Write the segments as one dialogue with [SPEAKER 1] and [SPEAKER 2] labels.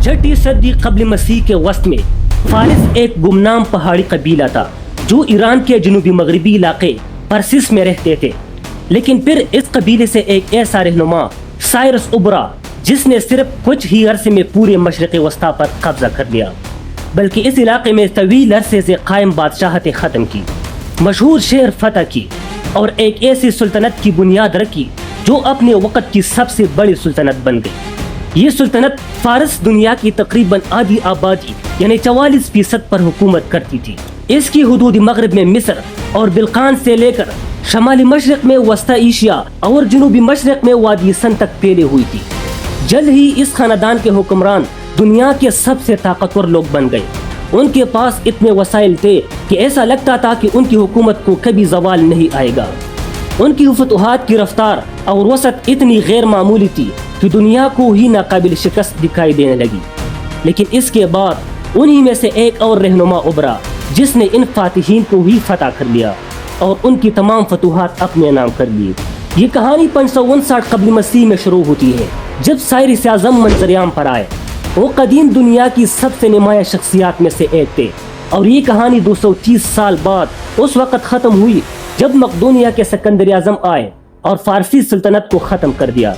[SPEAKER 1] چھٹی صدی قبل مسیح کے وسط میں فارس ایک گمنام پہاڑی قبیلہ تھا جو ایران کے جنوبی مغربی علاقے پرسس میں رہتے تھے. لیکن پھر اس قبیلے سے ایک ایسا رہنما سائرس ابھرا جس نے صرف کچھ ہی عرصے میں پورے مشرق وسطیٰ پر قبضہ کر لیا، بلکہ اس علاقے میں طویل عرصے سے قائم بادشاہتیں ختم کی، مشہور شہر فتح کی اور ایک ایسی سلطنت کی بنیاد رکھی جو اپنے وقت کی سب سے بڑی سلطنت بن گئی. یہ سلطنت فارس دنیا کی تقریباً آدھی آبادی یعنی 44% پر حکومت کرتی تھی. اس کی حدود مغرب میں مصر اور بلقان سے لے کر شمالی مشرق میں وسطی ایشیا اور جنوبی مشرق میں وادی سندھ تک پھیلی ہوئی تھی. جلد ہی اس خاندان کے حکمران دنیا کے سب سے طاقتور لوگ بن گئے. ان کے پاس اتنے وسائل تھے کہ ایسا لگتا تھا کہ ان کی حکومت کو کبھی زوال نہیں آئے گا. ان کی فتوحات کی رفتار اور وسعت اتنی غیر معمولی تھی کہ دنیا کو ہی ناقابل شکست دکھائی دینے لگی. لیکن اس کے بعد انہی میں سے ایک اور رہنما ابھرا جس نے ان فاتحین کو ہی فتح کر لیا اور ان کی تمام فتوحات اپنے نام کر لی. یہ کہانی 559 قبل مسیح میں شروع ہوتی ہے جب سائرس اعظم منظریام پر آئے. وہ قدیم دنیا کی سب سے نمایاں شخصیات میں سے ایک تھے اور یہ کہانی 230 سال بعد اس وقت ختم ہوئی جب مقدونیہ کے سکندر اعظم آئے اور فارسی سلطنت کو ختم کر دیا.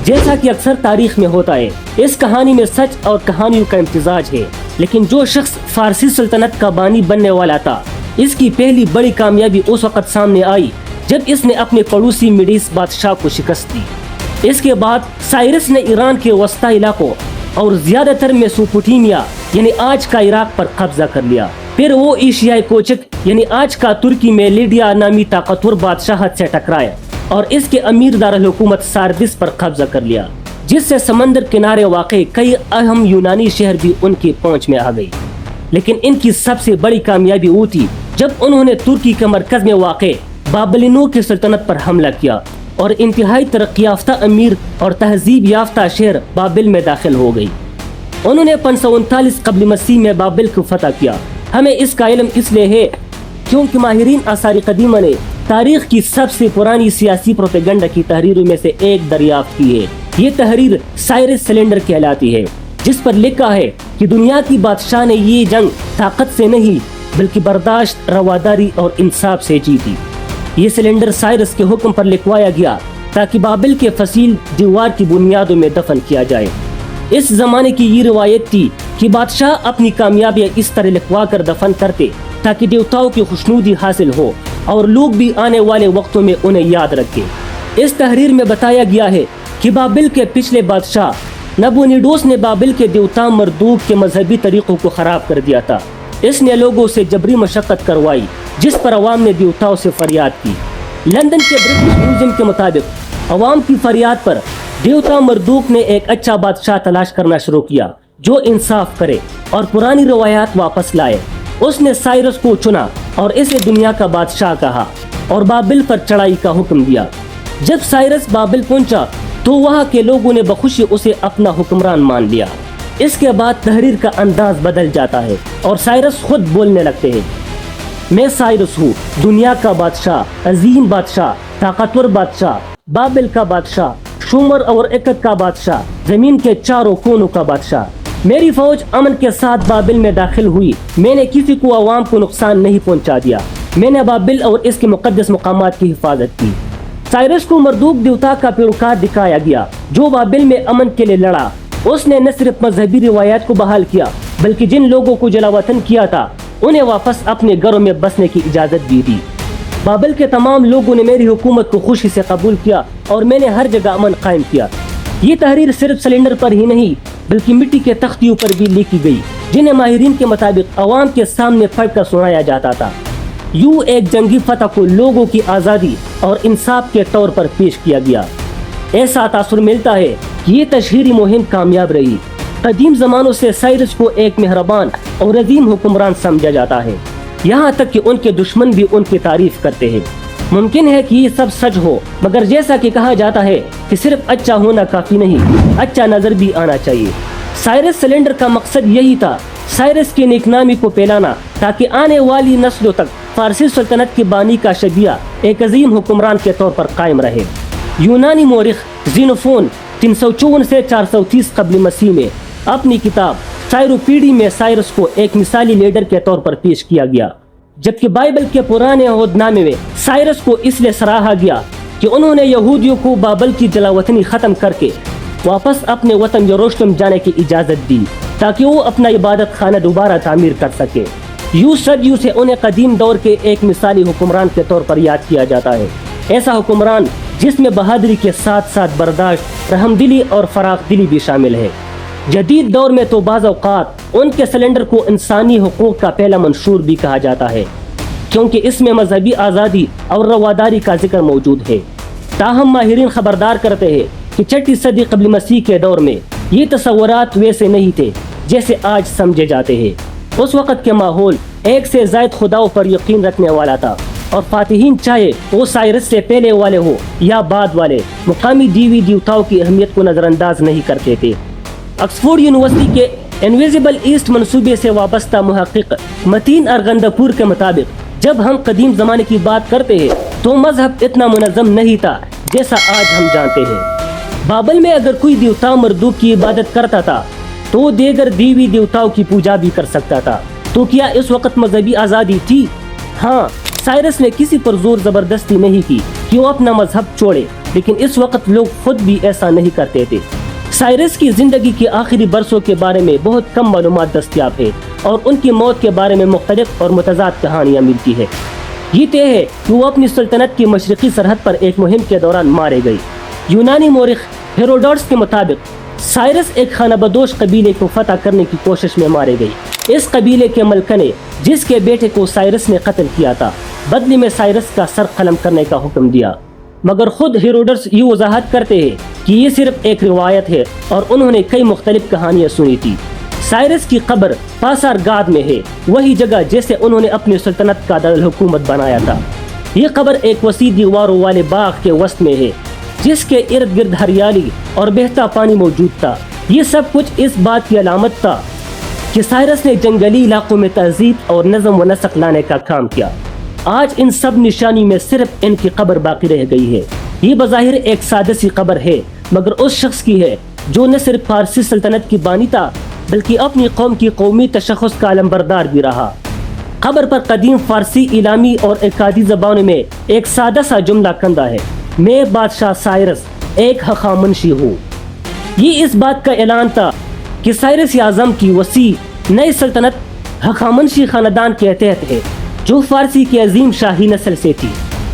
[SPEAKER 1] جیسا کہ اکثر تاریخ میں ہوتا ہے، اس کہانی میں سچ اور کہانیوں کا امتزاج ہے. لیکن جو شخص فارسی سلطنت کا بانی بننے والا تھا، اس کی پہلی بڑی کامیابی اس وقت سامنے آئی جب اس نے اپنے پڑوسی میڈیس بادشاہ کو شکست دی. اس کے بعد سائرس نے ایران کے وسطی علاقوں اور زیادہ تر میسوپوٹیمیا یعنی آج کا عراق پر قبضہ کر لیا. پھر وہ ایشیائی کوچک یعنی آج کا ترکی میں لیڈیا نامی طاقتور بادشاہت سے ٹکرائے اور اس کے امیر دارالحکومت ساردس پر قبضہ کر لیا، جس سے سمندر کنارے واقع کئی اہم یونانی شہر بھی ان کی پہنچ میں آ گئی. لیکن ان کی سب سے بڑی کامیابی وہ تھی جب انہوں نے ترکی کے مرکز میں واقع بابلینوں کی سلطنت پر حملہ کیا اور انتہائی ترقی یافتہ امیر اور تہذیب یافتہ شہر بابل میں داخل ہو گئی. انہوں نے 539 قبل مسیح میں بابل کو فتح کیا. ہمیں اس کا علم اس لیے ہے کیونکہ ماہرین آثار قدیمہ نے تاریخ کی سب سے پرانی سیاسی پروپیگنڈا کی تحریروں میں سے ایک دریافت کی ہے. یہ تحریر سائرس سلنڈر کہلاتی ہے، جس پر لکھا ہے کہ دنیا کی بادشاہ نے یہ جنگ طاقت سے نہیں بلکہ برداشت، رواداری اور انصاف سے جیتی. یہ سلنڈر سائرس کے حکم پر لکھوایا گیا تاکہ بابل کے فصیل دیوار کی بنیادوں میں دفن کیا جائے. اس زمانے کی یہ روایت تھی کہ بادشاہ اپنی کامیابیاں اس طرح لکھوا کر دفن کرتے تاکہ دیوتاؤں کی خوشنودی حاصل ہو اور لوگ بھی آنے والے وقتوں میں انہیں یاد رکھیں. اس تحریر میں بتایا گیا ہے کہ بابل کے پچھلے بادشاہ نبونیڈوس نے بابل کے دیوتا مردوک کے مذہبی طریقوں کو خراب کر دیا تھا. اس نے لوگوں سے جبری مشقت کروائی جس پر عوام نے دیوتاؤں سے فریاد کی. لندن کے برٹش میوزیم کے مطابق عوام کی فریاد پر دیوتا مردوک نے ایک اچھا بادشاہ تلاش کرنا شروع کیا جو انصاف کرے اور پرانی روایات واپس لائے. اس نے سائرس کو چنا اور اسے دنیا کا بادشاہ کہا اور بابل پر چڑھائی کا حکم دیا. جب سائرس بابل پہنچا تو وہاں کے لوگوں نے بخوشی اسے اپنا حکمران مان لیا. اس کے بعد تحریر کا انداز بدل جاتا ہے اور سائرس خود بولنے لگتے ہیں. میں سائرس ہوں، دنیا کا بادشاہ، عظیم بادشاہ، طاقتور بادشاہ، بابل کا بادشاہ، شومر اور اکد کا بادشاہ، زمین کے چاروں کونوں کا بادشاہ. میری فوج امن کے ساتھ بابل میں داخل ہوئی. میں نے کسی کو عوام کو نقصان نہیں پہنچا دیا. میں نے بابل اور اس کے مقدس مقامات کی حفاظت کی. سائرس کو مردوک دیوتا کا پیروکار دکھایا گیا جو بابل میں امن کے لیے لڑا. اس نے نہ صرف مذہبی روایات کو بحال کیا بلکہ جن لوگوں کو جلا وطن کیا تھا انہیں واپس اپنے گھروں میں بسنے کی اجازت بھی دی. بابل کے تمام لوگوں نے میری حکومت کو خوشی سے قبول کیا اور میں نے ہر جگہ امن قائم کیا. یہ تحریر صرف سلنڈر پر ہی نہیں بلکہ مٹی کے تختیوں پر بھی لکھی گئی جنہیں ماہرین کے مطابق عوام کے سامنے پڑھ کر سنایا جاتا تھا. یوں ایک جنگی فتح کو لوگوں کی آزادی اور انصاف کے طور پر پیش کیا گیا. ایسا تاثر ملتا ہے کہ یہ تشہیری مہم کامیاب رہی. قدیم زمانوں سے سائرس کو ایک مہربان اور عظیم حکمران سمجھا جاتا ہے، یہاں تک کہ ان کے دشمن بھی ان کی تعریف کرتے ہیں. ممکن ہے کہ یہ سب سچ ہو، مگر جیسا کہ کہا جاتا ہے کہ صرف اچھا ہونا کافی نہیں، اچھا نظر بھی آنا چاہیے. سائرس سلنڈر کا مقصد یہی تھا، سائرس کی نیکنامی کو پھیلانا تاکہ آنے والی نسلوں تک فارسی سلطنت کے بانی کا شبیہ ایک عظیم حکمران کے طور پر قائم رہے. یونانی مورخ زینوفون 354 سے 430 قبل مسیح میں اپنی کتاب سائروپیڈی میں سائرس کو ایک مثالی لیڈر کے طور پر پیش کیا گیا، جبکہ بائبل کے پرانے عہد نامے میں سائرس کو اس لیے سراہا گیا کہ انہوں نے یہودیوں کو بابل کی جلاوطنی ختم کر کے واپس اپنے وطن یروشلم جانے کی اجازت دی تاکہ وہ اپنا عبادت خانہ دوبارہ تعمیر کر سکے۔ یوں صدیوں سے انہیں قدیم دور کے ایک مثالی حکمران کے طور پر یاد کیا جاتا ہے، ایسا حکمران جس میں بہادری کے ساتھ ساتھ برداشت، رحمدلی اور فراخ دلی بھی شامل ہے۔ جدید دور میں تو بعض اوقات ان کے سلنڈر کو انسانی حقوق کا پہلا منشور بھی کہا جاتا ہے، کیونکہ اس میں مذہبی آزادی اور رواداری کا ذکر موجود ہے۔ تاہم ماہرین خبردار کرتے ہیں کہ چھٹی صدی قبل مسیح کے دور میں یہ تصورات ویسے نہیں تھے جیسے آج سمجھے جاتے ہیں۔ اس وقت کے ماحول ایک سے زائد خداؤں پر یقین رکھنے والا تھا، اور فاتحین چاہے وہ سائرس سے پہلے والے ہو یا بعد والے، مقامی دیوی دیوتاؤں کی اہمیت کو نظر انداز نہیں کرتے تھے۔ آکسفورڈ یونیورسٹی کے انویزیبل ایسٹ منصوبے سے وابستہ محقق متین ارغندپور کے مطابق جب ہم قدیم زمانے کی بات کرتے ہیں تو مذہب اتنا منظم نہیں تھا جیسا آج ہم جانتے ہیں۔ بابل میں اگر کوئی دیوتا مردوک کی عبادت کرتا تھا تو وہ دیگر دیوی دیوتاؤں کی پوجا بھی کر سکتا تھا۔ تو کیا اس وقت مذہبی آزادی تھی؟ ہاں، سائرس نے کسی پر زور زبردستی نہیں کی کہ وہ اپنا مذہب چھوڑے، لیکن اس وقت لوگ خود بھی ایسا نہیں کرتے تھے۔ سائرس کی زندگی کے آخری برسوں کے بارے میں بہت کم معلومات دستیاب ہے، اور ان کی موت کے بارے میں مختلف اور متضاد کہانیاں ملتی ہے۔ یہ طے ہے کہ وہ اپنی سلطنت کی مشرقی سرحد پر ایک مہم کے دوران مارے گئے۔ یونانی مورخ ہیروڈوٹس کے مطابق سائرس ایک خانہ بدوش قبیلے کو فتح کرنے کی کوشش میں مارے گئے۔ اس قبیلے کے ملکہ نے جس کے بیٹے کو سائرس نے قتل کیا تھا، بدلے میں سائرس کا سر قلم کرنے کا حکم دیا، مگر خود ہیروڈوٹس یہ وضاحت کرتے ہیں کہ یہ صرف ایک روایت ہے اور انہوں نے کئی مختلف کہانیاں سنی تھی۔ سائرس کی قبر پاسار گاد میں ہے، وہی جگہ جیسے انہوں نے اپنی سلطنت کا دارالحکومت بنایا تھا۔ یہ قبر ایک وسیع دیواروں والے باغ کے وسط میں ہے جس کے ارد گرد ہریالی اور بہتا پانی موجود تھا۔ یہ سب کچھ اس بات کی علامت تھا کہ سائرس نے جنگلی علاقوں میں تہذیب اور نظم و نسق لانے کا کام کیا۔ آج ان سب نشانی میں صرف ان کی قبر باقی رہ گئی ہے۔ یہ بظاہر ایک سادہ سی قبر ہے، مگر اس شخص کی ہے جو نہ صرف فارسی سلطنت کی بانی تھا بلکہ اپنی قوم کی قومی تشخص کا علمبردار بھی رہا۔ قبر پر قدیم فارسی، ایلامی اور اکادی زبانوں میں ایک سادہ سا جملہ کندہ ہے: میں بادشاہ سائرس ایک ہخامنشی ہوں۔ یہ اس بات کا اعلان تھا کہ سائرس اعظم کی وسیع نئی سلطنت ہخامنشی خاندان کے تحت ہے جو فارسی کی عظیم شاہی نسل سے تھی۔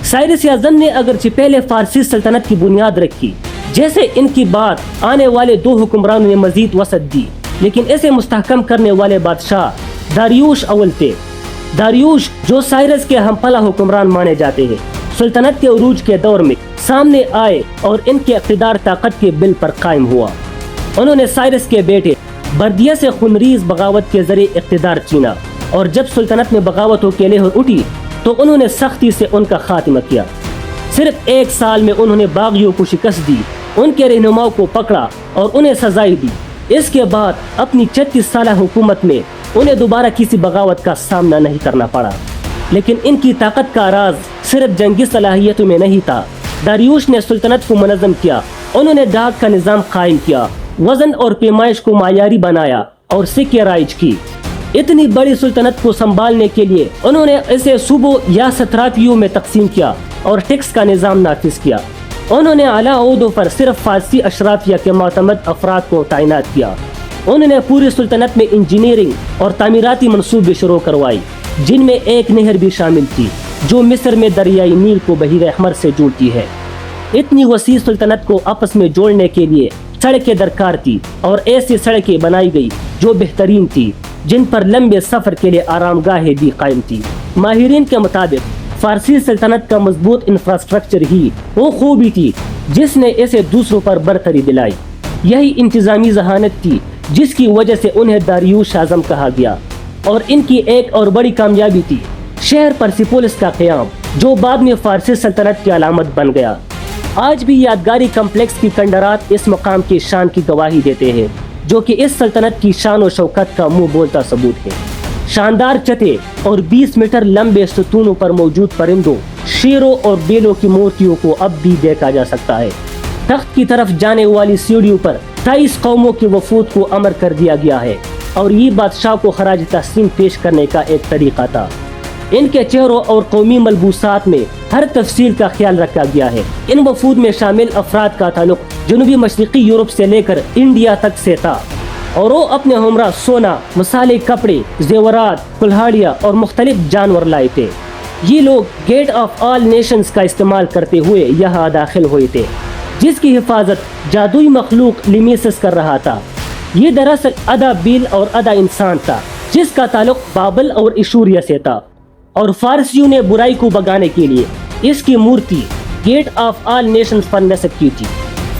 [SPEAKER 1] سائرس اعظم نے اگرچہ پہلے فارسی سلطنت کی بنیاد رکھی، جیسے ان کی بعد آنے والے دو حکمرانوں نے مزید وسعت دی، لیکن اسے مستحکم کرنے والے بادشاہ داریوش اول تھے۔ داریوش جو سائرس کے ہم پلہ حکمران مانے جاتے ہیں، سلطنت کے عروج کے دور میں سامنے آئے اور ان کے اقتدار طاقت کے بل پر قائم ہوا۔ انہوں نے سائرس کے بیٹے بردیہ سے خونریز بغاوت کے ذریعے اقتدار چھینا، اور جب سلطنت میں بغاوتوں کی لہر اٹھی تو انہوں نے سختی سے ان کا خاتمہ کیا۔ صرف ایک سال میں انہوں نے باغیوں کو شکست دی، ان کے رہنماؤں کو پکڑا اور انہیں سزائیں دی۔ اس کے بعد اپنی 36 سالہ حکومت میں انہیں دوبارہ کسی بغاوت کا سامنا نہیں کرنا پڑا۔ لیکن ان کی طاقت کا راز صرف جنگی صلاحیتوں میں نہیں تھا۔ داریوش نے سلطنت کو منظم کیا، انہوں نے ڈاک کا نظام قائم کیا، وزن اور پیمائش کو معیاری بنایا اور سکے رائج کی۔ اتنی بڑی سلطنت کو سنبھالنے کے لیے انہوں نے اسے صوبوں یا ستراپیوں میں تقسیم کیا اور ٹیکس کا نظام نافذ کیا۔ انہوں نے اعلیٰ عہدوں پر صرف فارسی اشرافیہ کے معتمد افراد کو تعینات کیا۔ انہوں نے پوری سلطنت میں انجینئرنگ اور تعمیراتی منصوبے شروع کروائی، جن میں ایک نہر بھی شامل تھی جو مصر میں دریائے نیل کو بحیر احمر سے جوڑتی ہے۔ اتنی وسیع سلطنت کو آپس میں جوڑنے کے لیے سڑکیں درکار تھی، اور ایسی سڑکیں بنائی گئی جو بہترین تھی، جن پر لمبے سفر کے لیے آرام گاہیں بھی قائم تھی۔ ماہرین کے مطابق فارسی سلطنت کا مضبوط انفراسٹرکچر ہی وہ خوبی تھی جس نے اسے دوسروں پر برتری دلائی۔ یہی انتظامی ذہانت تھی جس کی وجہ سے انہیں داریوش اعظم کہا گیا، اور ان کی ایک اور بڑی کامیابی تھی شہر پرسیپولس کا قیام، جو بعد میں فارسی سلطنت کی علامت بن گیا۔ آج بھی یادگاری کمپلیکس کی کھنڈرات اس مقام کی شان کی گواہی دیتے ہیں، جو کہ اس سلطنت کی شان و شوکت کا منہ بولتا ثبوت ہے۔ شاندار چھتیں اور 20 میٹر لمبے ستونوں پر موجود پرندوں، شیروں اور بیلوں کی مورتیوں کو اب بھی دیکھا جا سکتا ہے۔ تخت کی طرف جانے والی سیڑھیوں پر 23 قوموں کے وفود کو امر کر دیا گیا ہے اور یہ بادشاہ کو خراج تحسین پیش کرنے کا ایک طریقہ تھا۔ ان کے چہروں اور قومی ملبوسات میں ہر تفصیل کا خیال رکھا گیا ہے۔ ان وفود میں شامل افراد کا تعلق جنوبی مشرقی یورپ سے لے کر انڈیا تک سے تھا اور وہ اپنے ہمراہ سونا، مصالحے، کپڑے، زیورات، کلہاڑیاں اور مختلف جانور لائے تھے۔ یہ لوگ گیٹ آف آل نیشنز کا استعمال کرتے ہوئے یہاں داخل ہوئے تھے، جس کی حفاظت جادوئی مخلوق لیمیسس کر رہا تھا۔ یہ دراصل آدھا بیل اور آدھا انسان تھا، جس کا تعلق بابل اور ایشوریا سے تھا، اور فارسیوں نے برائی کو بھگانے کے لیے اس کی مورتی گیٹ آف آل نیشنز پر نصب کی تھی۔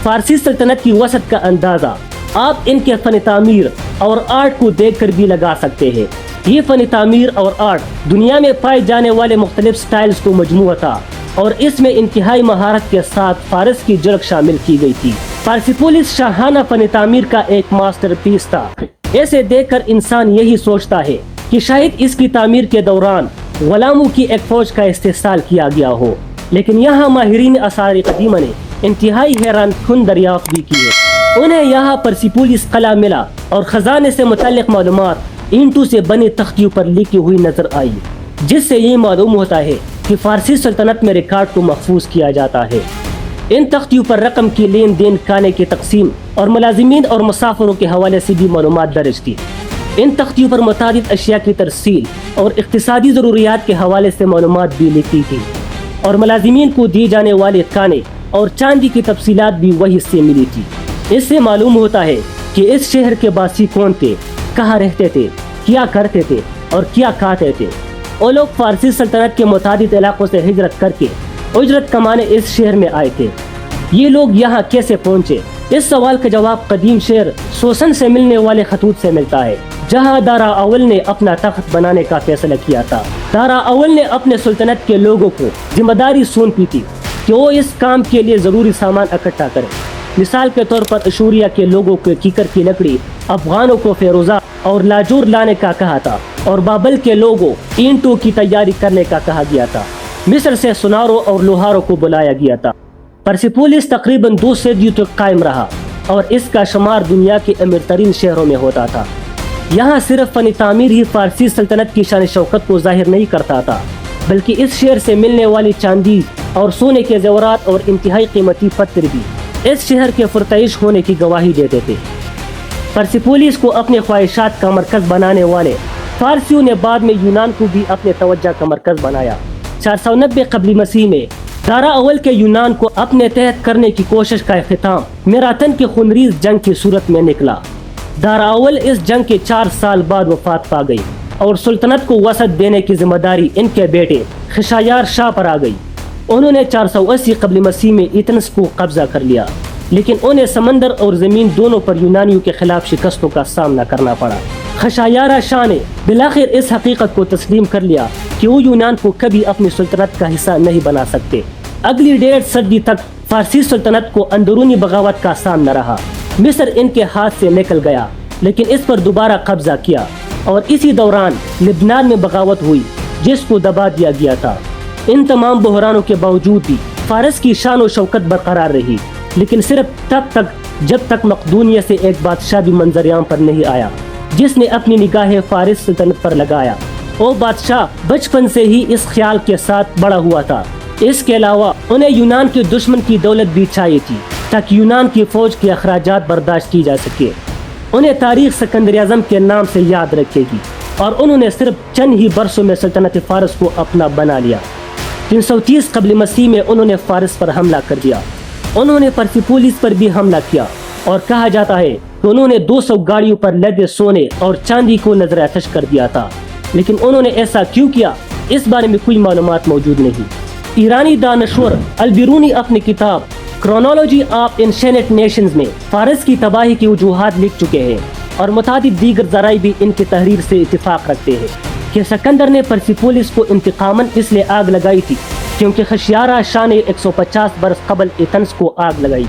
[SPEAKER 1] فارسی سلطنت کی وسعت کا اندازہ آپ ان کے فن تعمیر اور آرٹ کو دیکھ کر بھی لگا سکتے ہیں۔ یہ فن تعمیر اور آرٹ دنیا میں پائے جانے والے مختلف سٹائلز کو مجموعہ تھا اور اس میں انتہائی مہارت کے ساتھ فارس کی جھلک شامل کی گئی تھی۔ پرسیپولس شاہانہ فن تعمیر کا ایک ماسٹر پیس تھا۔ اسے دیکھ کر انسان یہی سوچتا ہے کہ شاید اس کی تعمیر کے دوران غلاموں کی ایک فوج کا استحصال کیا گیا ہو، لیکن یہاں ماہرین آثار قدیمہ نے انتہائی حیران کن دریافت بھی کی ہے۔ انہیں یہاں پرسیپولس قلعہ ملا اور خزانے سے متعلق معلومات اینٹوں سے بنی تختیوں پر لکھی ہوئی نظر آئی، جس سے یہ معلوم ہوتا ہے کہ فارسی سلطنت میں ریکارڈ کو محفوظ کیا جاتا ہے۔ ان تختیوں پر رقم کی لین دین، کھانے کی تقسیم اور ملازمین اور مسافروں کے حوالے سے بھی معلومات درج تھی۔ ان تختیوں پر متعدد اشیاء کی ترسیل اور اقتصادی ضروریات کے حوالے سے معلومات بھی لکھی تھی، اور ملازمین کو دیے جانے والے کھانے اور چاندی کی تفصیلات بھی وہی سے ملی تھی۔ اس سے معلوم ہوتا ہے کہ اس شہر کے باسی کون تھے، کہاں رہتے تھے، کیا کرتے تھے اور کیا کھاتے تھے۔ وہ لوگ فارسی سلطنت کے متعدد علاقوں سے ہجرت کر کے اجرت کمانے اس شہر میں آئے تھے۔ یہ لوگ یہاں کیسے پہنچے؟ اس سوال کا جواب قدیم شہر سوسن سے ملنے والے خطوط سے ملتا ہے، جہاں دارا اول نے اپنا تخت بنانے کا فیصلہ کیا تھا۔ دارا اول نے اپنے سلطنت کے لوگوں کو ذمہ داری سونپی تھی کہ وہ اس کام کے لیے ضروری سامان اکٹھا کریں۔ مثال کے طور پر اشوریا کے لوگوں کو کیکر کی لکڑی، افغانوں کو فیروزہ اور لاجور لانے کا کہا تھا، اور بابل کے لوگوں اینٹوں کی تیاری کرنے کا کہا گیا تھا۔ مصر سے سناروں اور لوہاروں کو بلایا گیا تھا۔ پرسیپولس تقریباً 2 صدیوں تک قائم رہا اور اس کا شمار دنیا کے امیر ترین شہروں میں ہوتا تھا۔ یہاں صرف فن تعمیر ہی فارسی سلطنت کی شان شوکت کو ظاہر نہیں کرتا تھا، بلکہ اس شہر سے ملنے والی چاندی اور سونے کے زیورات اور انتہائی قیمتی پتھر بھی اس شہر کے پرتعیش ہونے کی گواہی دیتے تھے۔ پرسیپولس کو اپنے خواہشات کا مرکز بنانے والے فارسیوں نے بعد میں یونان کو بھی اپنے توجہ کا مرکز بنایا۔ 490 قبل مسیح میں دارا اول کے یونان کو اپنے تحت کرنے کی کوشش کا اختتام میراتن کی خونریز جنگ کی صورت میں نکلا۔ دارا اول اس جنگ کے 4 سال بعد وفات پا گئی اور سلطنت کو وسعت دینے کی ذمہ داری ان کے بیٹے خشایار شاہ پر آ گئی۔ انہوں نے 480 قبل مسیح میں ایتھنز کو قبضہ کر لیا، لیکن انہیں سمندر اور زمین دونوں پر یونانیوں کے خلاف شکستوں کا سامنا کرنا پڑا۔ خشایار شاہ نے بالآخر اس حقیقت کو تسلیم کر لیا کہ وہ یونان کو کبھی اپنی سلطنت کا حصہ نہیں بنا سکتے۔ اگلی 1.5 صدی تک فارسی سلطنت کو اندرونی بغاوت کا سامنا رہا۔ مصر ان کے ہاتھ سے نکل گیا، لیکن اس پر دوبارہ قبضہ کیا، اور اسی دوران لبنان میں بغاوت ہوئی جس کو دبا دیا گیا تھا۔ ان تمام بحرانوں کے باوجود بھی فارس کی شان و شوکت برقرار رہی، لیکن صرف تب تک جب تک مقدونیہ سے ایک بادشاہ بھی منظریام پر نہیں آیا جس نے اپنی نگاہیں فارس سلطنت پر لگایا۔ وہ بادشاہ بچپن سے ہی اس خیال کے ساتھ بڑا ہوا تھا۔ اس کے علاوہ انہیں یونان کے دشمن کی دولت بھی چاہیے تھی تاکہ یونان کی فوج کے اخراجات برداشت کی جا سکے۔ انہیں تاریخ سکندر اعظم کے نام سے یاد رکھے گی، اور انہوں نے صرف چند ہی برسوں میں سلطنت فارس کو اپنا بنا لیا۔ 330 قبل مسیح میں انہوں نے فارس پر حملہ کر دیا۔ انہوں نے پرسیپولس پر بھی حملہ کیا، اور کہا جاتا ہے کہ انہوں نے 200 گاڑیوں پر لدے سونے اور چاندی کو نظر آتش کر دیا تھا، لیکن انہوں نے ایسا کیوں کیا اس بارے میں کوئی معلومات موجود نہیں۔ ایرانی دانشور البیرونی اپنی کتاب کرونالوجی آف انشینٹ نیشنز میں فارس کی تباہی کی وجوہات لکھ چکے ہیں، اور متعدد دیگر ذرائع بھی ان کی تحریر سے اتفاق رکھتے ہیں کہ سکندر نے پرسیپولس کو انتقاماً اس لیے آگ لگائی تھی کیونکہ خشیارہ شاہ نے 150 برس قبل ایتھنز کو آگ لگائی۔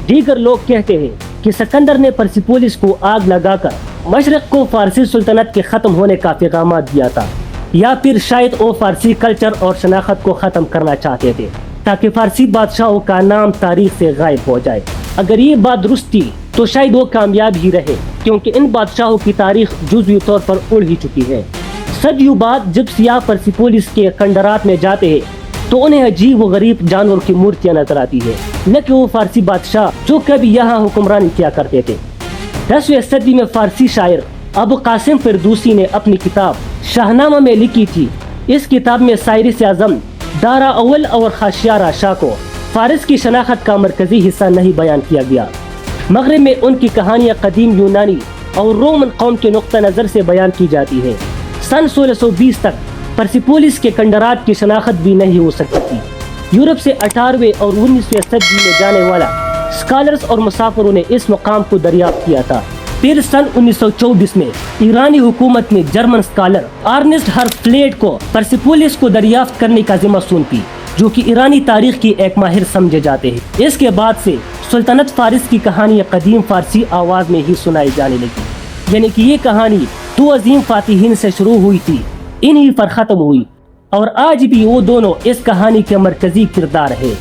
[SPEAKER 1] دیگر لوگ کہتے ہیں کہ سکندر نے پرسیپولس کو آگ لگا کر مشرق کو فارسی سلطنت کے ختم ہونے کا پیغامات دیا تھا، یا پھر شاید وہ فارسی کلچر اور شناخت کو ختم کرنا چاہتے تھے تاکہ فارسی بادشاہوں کا نام تاریخ سے غائب ہو جائے۔ اگر یہ بات درست تھی تو شاید وہ کامیاب ہی رہے، کیونکہ ان بادشاہوں کی تاریخ جزوی طور پر اڑ ہی چکی ہے۔ صدیوں بعد جب سیاح پرسیپولیس کے کھنڈرات میں جاتے ہیں تو انہیں عجیب و غریب جانور کی مورتیاں نظر آتی ہے، نہ کہ وہ فارسی بادشاہ جو کبھی یہاں حکمرانی کیا کرتے تھے۔ 10ویں صدی میں فارسی شاعر ابو قاسم فردوسی نے اپنی کتاب شاہنامہ میں لکھی تھی۔ اس کتاب میں سائرس اعظم، دارا اول اور خاشیارا شاہ کو فارس کی شناخت کا مرکزی حصہ نہیں بیان کیا گیا۔ مغرب میں ان کی کہانیاں قدیم یونانی اور رومن قوم کے نقطہ نظر سے بیان کی جاتی ہے۔ سن 1620 تک پرسیپولیس کے کنڈرات کی شناخت بھی نہیں ہو سکتی تھی۔ یورپ سے 18ویں اور 19ویں صدی میں جانے والا اسکالرز اور مسافروں نے اس مقام کو دریافت کیا تھا۔ پھر سن 1924 میں ایرانی حکومت نے جرمن اسکالر آرنسٹ ہرفلیٹ کو پرسیپولیس کو دریافت کرنے کا ذمہ سونپی، جو کہ ایرانی تاریخ کی ایک ماہر سمجھے جاتے ہیں۔ اس کے بعد سے سلطنت فارس کی کہانی قدیم فارسی آواز میں ہی سنائی جانے لگی، یعنی کہ یہ کہانی 2 عظیم فاتحین سے شروع ہوئی تھی، انہی پر ختم ہوئی، اور آج بھی وہ دونوں اس کہانی کے مرکزی کردار ہے۔